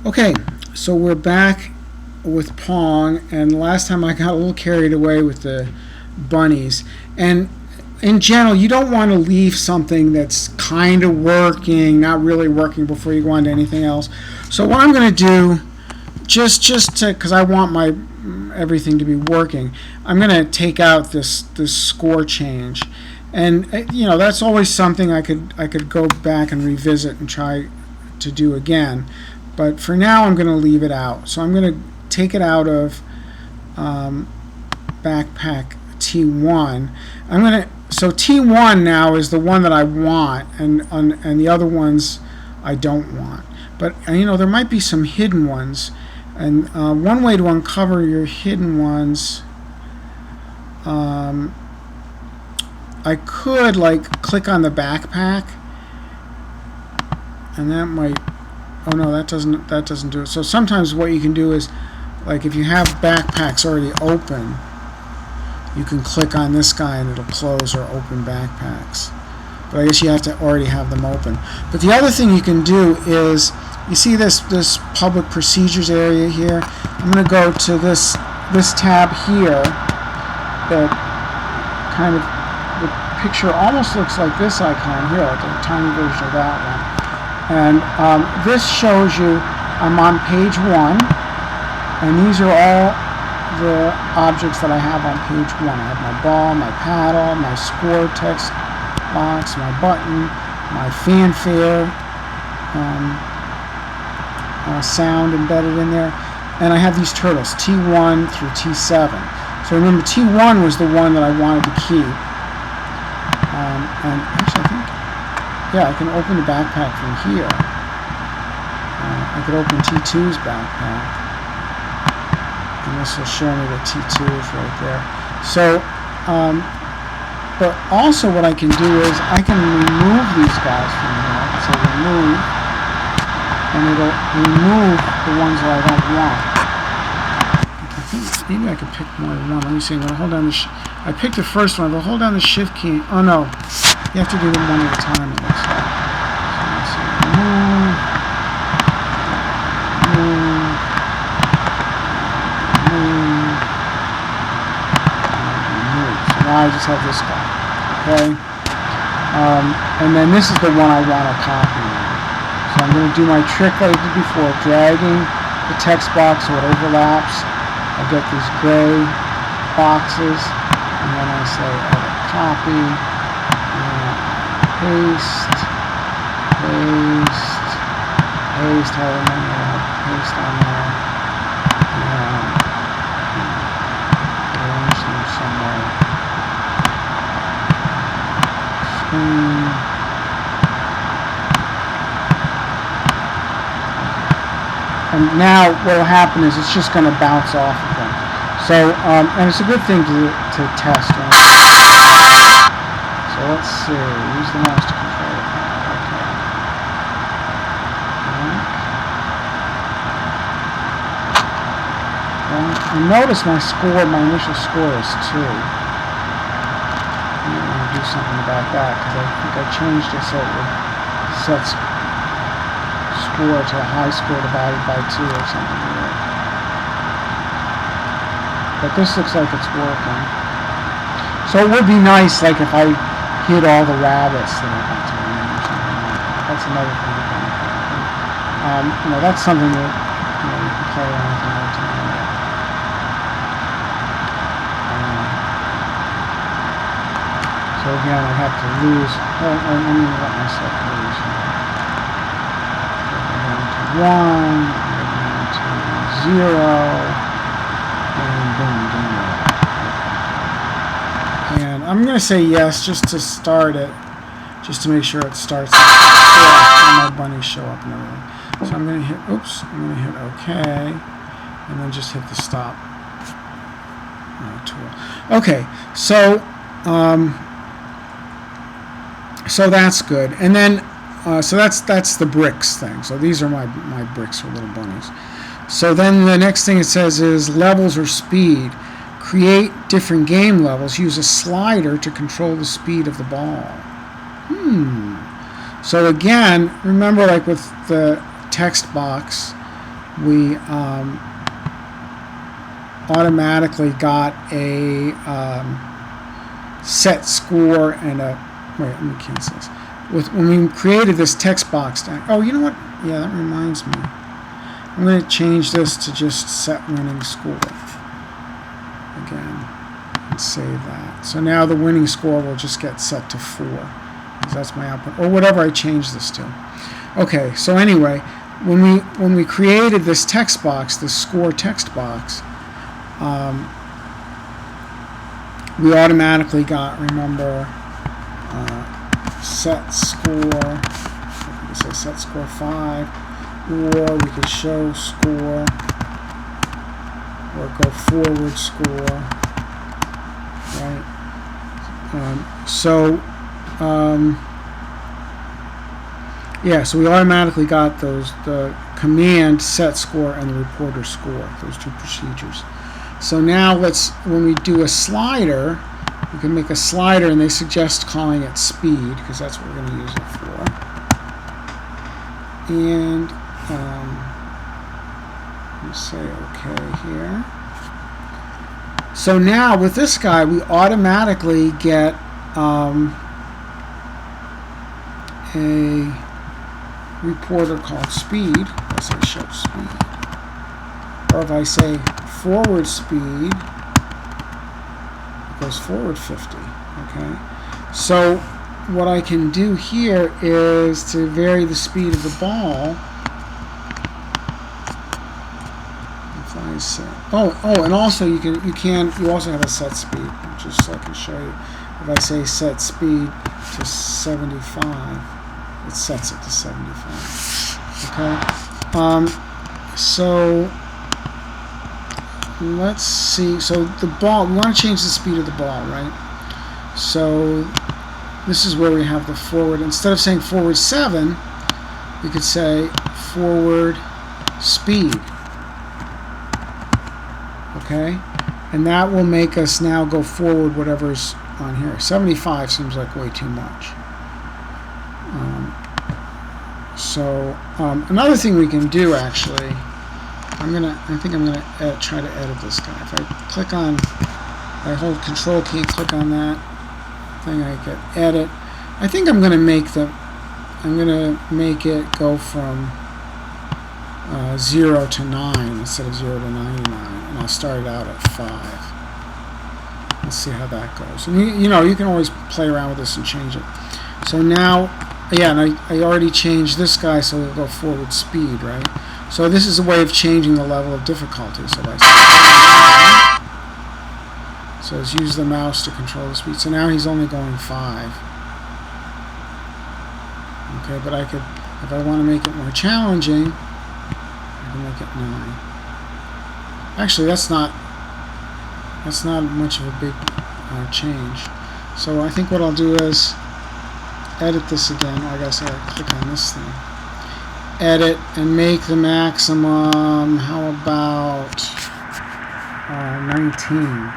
Okay, so we're back with Pong, and last time I got a little carried away with the bunnies. And in general, you don't want to leave something that's kind of working, not really working, before you go on to anything else. So what I'm going to do, just to, because I want my everything to be working, I'm going to take out this score change, and that's always something I could go back and revisit and try to do again. But for now, I'm going to leave it out. So I'm going to take it out of backpack T1. So T1 now is the one that I want, and the other ones I don't want. But there might be some hidden ones, and one way to uncover your hidden ones, I could click on the backpack, and that might. Oh no, that doesn't do it. So sometimes what you can do is, if you have backpacks already open, you can click on this guy and it'll close or open backpacks. But I guess you have to already have them open. But the other thing you can do is, you see this public procedures area here? I'm going to go to this tab here that kind of, the picture almost looks like this icon here, like a tiny version of that one. And this shows you I'm on page 1, and these are all the objects that I have on page 1. I have my ball, my paddle, my score text box, my button, my fanfare sound embedded in there, and I have these turtles, T1 through T7. So remember, T1 was the one that I wanted to keep. And actually, I think, yeah, I can open the backpack from here. I could open T2's backpack, and this will show me that T2 is right there. So, but also what I can do is I can remove these guys from here. So remove, and it'll remove the ones that I don't want. I think maybe I could pick more than one. Let me see. I'm going to hold down the. I picked the first one. I'll hold down the Shift key. Oh no. You have to do them one at a time. So let's see. Move. So now I just have this guy. Okay? And then this is the one I want to copy now. So I'm going to do my trick that I did before, dragging the text box so it overlaps. I get these gray boxes, and then I say edit copy. Paste, however many I have paste on there, and arrange them somewhere. Screen. And now what will happen is it's just going to bounce off of them. So, and it's a good thing to test. So let's see, use the mouse to control it. Okay. And notice my initial score is 2. I'm going to do something about that, because I think I changed it so it would set score to a high score divided by 2 or something weird. But this looks like it's working. So it would be nice, if I hit all the rabbits that I got to win or something like that. That's another thing to benefit. That's something that you can play around with all the time. So again, I have to lose. Let me let myself lose. I'm going to 1. I'm going to 0. And boom, boom. And I'm going to say yes just to start it, just to make sure it starts all my bunnies show up and everything. So I'm going to hit, I'm going to hit OK, and then just hit the stop tool. Okay, so that's good. And then, so that's the bricks thing. So these are my bricks for little bunnies. So then the next thing it says is levels or speed. Create different game levels. Use a slider to control the speed of the ball. So again, remember with the text box, we automatically got a set score and a, wait, let me cancel this. When we created this text box, oh, you know what? Yeah, that reminds me. I'm going to change this to just set winning score again and save that. So now the winning score will just get set to 4 because that's my output, or whatever I change this to. Okay, so anyway, when we created this text box, this score text box, we automatically got, remember, set score, we could say set score 5, or we could show score, or go forward score, right? Yeah, so we automatically got the command set score and the reporter score, those two procedures. So now when we do a slider, we can make a slider, and they suggest calling it speed because that's what we're going to use it for. And let's say OK here. So now with this guy, we automatically get a reporter called speed. If I say show speed, or if I say forward speed, it goes forward 50. Okay, so what I can do here is to vary the speed of the ball. If I say, and also you also have a set speed, just so I can show you. If I say set speed to 75, it sets it to 75. Okay, so let's see. So the ball, we want to change the speed of the ball, right? So this is where we have the forward. Instead of saying forward 7, we could say forward speed. Okay, and that will make us now go forward whatever's on here. 75 seems like way too much. Another thing we can do, actually, I think I'm gonna try to edit this guy. If I click on, I hold Control key, click on that thing, I get edit. I think I'm gonna make it go from 0 to 9 instead of 0 to 99, and I'll start it out at 5. Let's see how that goes. And you can always play around with this and change it. So now, yeah, and I already changed this guy so it'll go forward speed, right? So this is a way of changing the level of difficulty. So let's use the mouse to control the speed. So now he's only going 5. Okay, but I could, if I want to make it more challenging, I can make it 9. Actually, that's not much of a big change. So I think what I'll do is edit this again. I guess I gotta click on this thing. Edit and make the maximum, how about 19?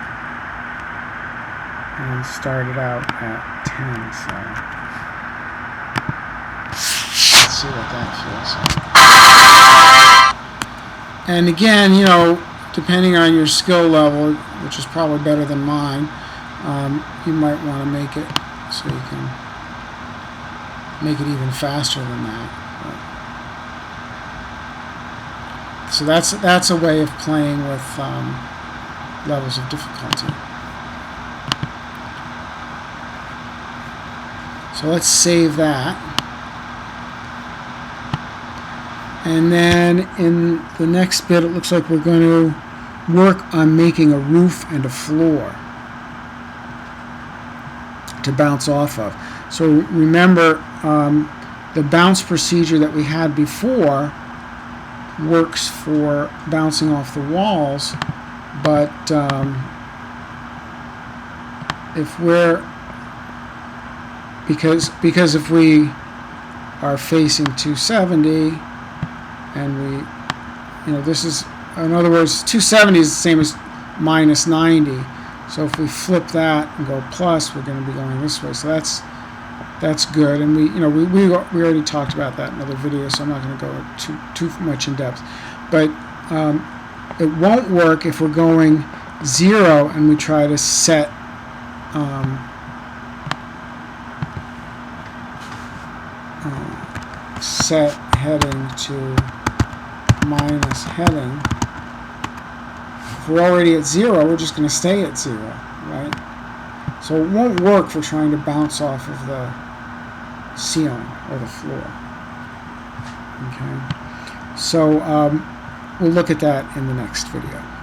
And start it out at 10. So let's see what that feels like. And again, depending on your skill level, which is probably better than mine, you might want to make it so you can make it even faster than that. So that's a way of playing with levels of difficulty. So let's save that. And then in the next bit, it looks like we're going to work on making a roof and a floor to bounce off of. So remember, the bounce procedure that we had before works for bouncing off the walls, but if we're because if we are facing 270 and this is, in other words, 270 is the same as minus 90. So if we flip that and go plus, we're going to be going this way. So that's good. And we already talked about that in other videos, so I'm not going to go too much in depth. but it won't work if we're going 0 and we try to set set heading to minus heading. If we're already at 0, we're just going to stay at 0, right? So it won't work for trying to bounce off of the ceiling or the floor. Okay, so we'll look at that in the next video.